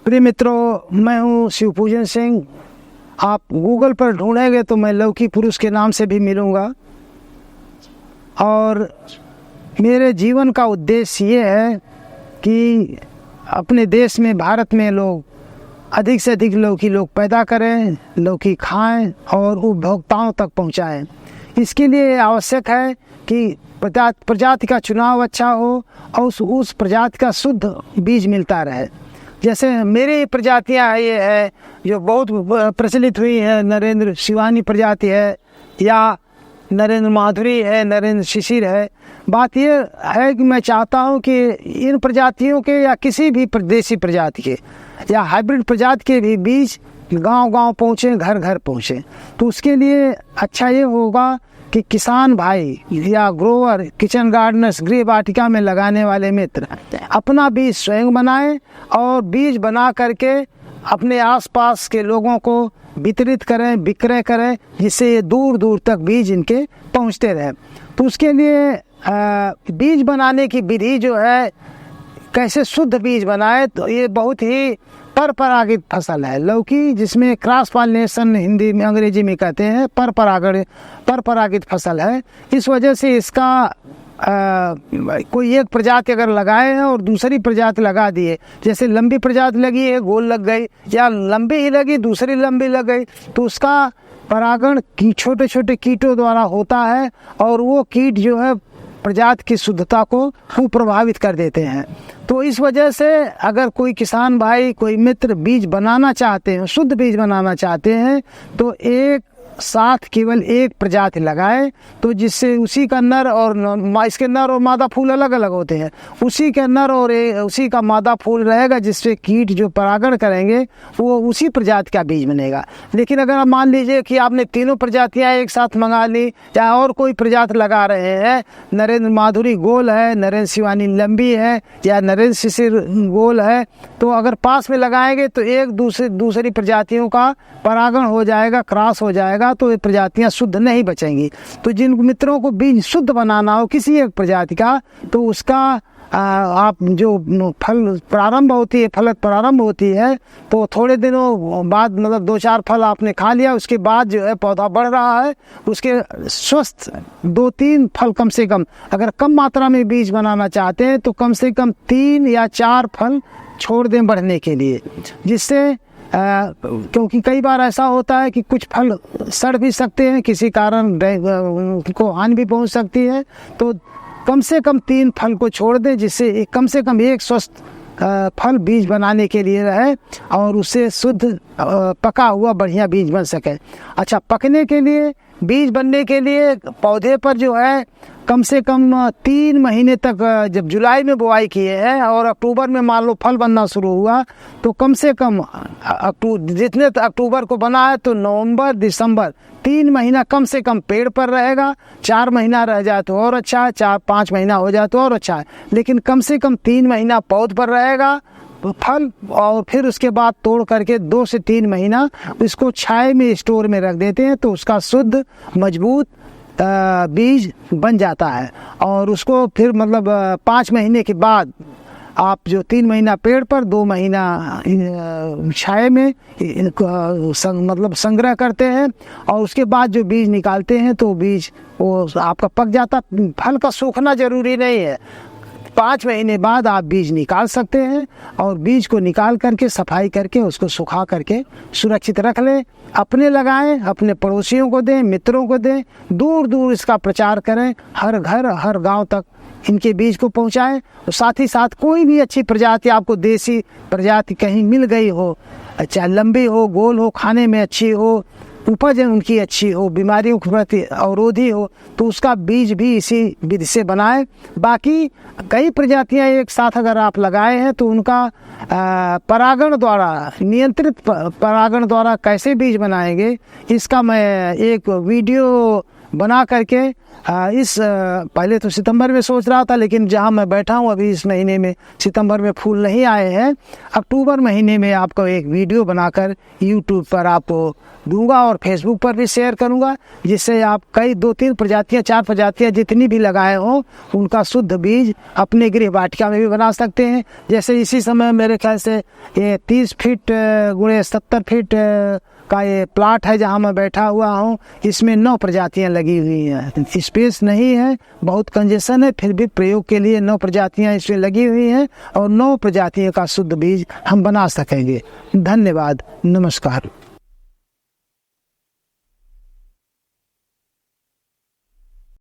प्रिय मित्रों, मैं हूँ शिवपूजन सिंह। आप गूगल पर ढूंढेंगे तो मैं लौकी पुरुष के नाम से भी मिलूँगा। और मेरे जीवन का उद्देश्य ये है कि अपने देश में, भारत में लोग अधिक से अधिक लौकी लोग पैदा करें, लौकी खाएं और उपभोक्ताओं तक पहुंचाएं। इसके लिए आवश्यक है कि प्रजाति का चुनाव अच्छा हो और उस प्रजाति का शुद्ध बीज मिलता रहे। जैसे मेरी प्रजातियां ये है जो बहुत प्रचलित हुई है, नरेंद्र शिवानी प्रजाति है या नरेंद्र माधुरी है, नरेंद्र शिशिर है। बात ये है कि मैं चाहता हूँ कि इन प्रजातियों के या किसी भी देसी प्रजाति के या हाइब्रिड प्रजाति के भी बीज गांव-गांव पहुँचे, घर घर पहुँचे। तो उसके लिए अच्छा ये होगा कि किसान भाई या ग्रोवर, किचन गार्डनर्स, गृह वाटिका में लगाने वाले मित्र अपना बीज स्वयं बनाएं और बीज बना करके अपने आसपास के लोगों को वितरित करें, विक्रय करें, जिससे ये दूर दूर तक बीज इनके पहुंचते रहे। तो उसके लिए बीज बनाने की विधि जो है, कैसे शुद्ध बीज बनाए, तो ये बहुत ही परपरागित फसल है लौकी, जिसमें क्रॉस पॉलिनेशन हिंदी में, अंग्रेजी में कहते हैं, परपरागित फसल है। इस वजह से इसका कोई एक प्रजाति अगर लगाए हैं और दूसरी प्रजाति लगा दिए, जैसे लंबी प्रजाति लगी है, गोल लग गई, या लंबी ही लगी, दूसरी लंबी लग गई, तो उसका परागण छोटे छोटे कीटों द्वारा होता है और वो कीट जो है प्रजाति की शुद्धता को खूब प्रभावित कर देते हैं। तो इस वजह से अगर कोई किसान भाई, कोई मित्र बीज बनाना चाहते हैं, शुद्ध बीज बनाना चाहते हैं, तो एक साथ केवल एक प्रजाति लगाए, तो जिससे उसी का नर और इसके नर और मादा फूल अलग अलग होते हैं, उसी के नर और उसी का मादा फूल रहेगा, जिससे कीट जो परागण करेंगे वो उसी प्रजाति का बीज बनेगा। लेकिन अगर आप मान लीजिए कि आपने तीनों प्रजातियां एक साथ मंगा ली या और कोई प्रजाति लगा रहे हैं, नरेंद्र माधुरी गोल है, नरेंद्र शिवानी लंबी है या नरेंद्र शिशिर गोल है, तो अगर पास में लगाएंगे तो एक दूसरी प्रजातियों का परागण हो जाएगा, क्रॉस हो जाएगा, तो ये प्रजातियां शुद्ध नहीं बचेंगी। तो जिन मित्रों को बीज शुद्ध बनाना हो किसी एक प्रजाति का, तो उसका आप जो फल प्रारंभ होती है, फलत प्रारंभ होती है, तो थोड़े दिनों बाद, मतलब 2-4 फल आपने खा लिया, उसके बाद जो है पौधा बढ़ रहा है, उसके स्वस्थ 2-3 फल कम से कम, अगर कम मात्रा में बीज बनाना चाहते हैं तो कम से कम 3 या 4 फल छोड़ दें बढ़ने के लिए, जिससे क्योंकि कई बार ऐसा होता है कि कुछ फल सड़ भी सकते हैं, किसी कारण उनको हानि भी पहुंच सकती है। तो कम से कम 3 फल को छोड़ दें, जिससे कम से कम एक स्वस्थ फल बीज बनाने के लिए रहे और उससे शुद्ध पका हुआ बढ़िया बीज बन सके। अच्छा, पकने के लिए, बीज बनने के लिए पौधे पर जो है कम से कम 3 महीने तक, जब जुलाई में बुआई किए हैं और अक्टूबर में मान लो फल बनना शुरू हुआ, तो कम से कम जितने अक्टूबर को बना है तो नवंबर, दिसंबर 3 महीना कम से कम पेड़ पर रहेगा। 4 महीना रह जाए तो और अच्छा है, 4-5 महीना हो जाए तो और अच्छा है, लेकिन कम से कम 3 महीना पौध पर रहेगा फल, और फिर उसके बाद तोड़ करके 2 से 3 महीना इसको छाए में स्टोर में रख देते हैं, तो उसका शुद्ध मजबूत बीज बन जाता है। और उसको फिर मतलब 5 महीने के बाद आप जो 3 महीना पेड़ पर, 2 महीना छाए में मतलब संग्रह करते हैं, और उसके बाद जो बीज निकालते हैं तो बीज वो आपका पक जाता। फल का सूखना जरूरी नहीं है, 5 महीने बाद आप बीज निकाल सकते हैं और बीज को निकाल करके सफाई करके उसको सुखा करके सुरक्षित रख लें। अपने लगाएं, अपने पड़ोसियों को दें, मित्रों को दें, दूर दूर इसका प्रचार करें, हर घर हर गांव तक इनके बीज को पहुंचाएं। और साथ ही साथ कोई भी अच्छी प्रजाति आपको, देसी प्रजाति कहीं मिल गई हो, चाहे लंबी हो, गोल हो, खाने में अच्छी हो, उपज उनकी अच्छी हो, बीमारियों के प्रति अवरोधी हो, तो उसका बीज भी इसी विधि से बनाए। बाकी कई प्रजातियां एक साथ अगर आप लगाए हैं तो उनका परागण द्वारा, नियंत्रित परागण द्वारा कैसे बीज बनाएंगे, इसका मैं एक वीडियो बना करके पहले तो सितंबर में सोच रहा था, लेकिन जहाँ मैं बैठा हूँ अभी इस महीने में सितंबर में फूल नहीं आए हैं। अक्टूबर महीने में आपको एक वीडियो बनाकर यूट्यूब पर आपको दूंगा और फेसबुक पर भी शेयर करूंगा, जिससे आप कई 2-3 प्रजातियाँ 4 प्रजातियाँ जितनी भी लगाए हों उनका शुद्ध बीज अपने गृह वाटिका में भी बना सकते हैं। जैसे इसी समय मेरे ख्याल से ये 30 फीट गुणे 70 फीट का ये प्लाट है जहाँ मैं बैठा हुआ हूँ, इसमें 9 प्रजातियाँ लगी हुई हैं। स्पेस नहीं है, बहुत कंजेशन है, फिर भी प्रयोग के लिए 9 प्रजातियाँ इसमें लगी हुई हैं और 9 प्रजातियों का शुद्ध बीज हम बना सकेंगे। धन्यवाद, नमस्कार।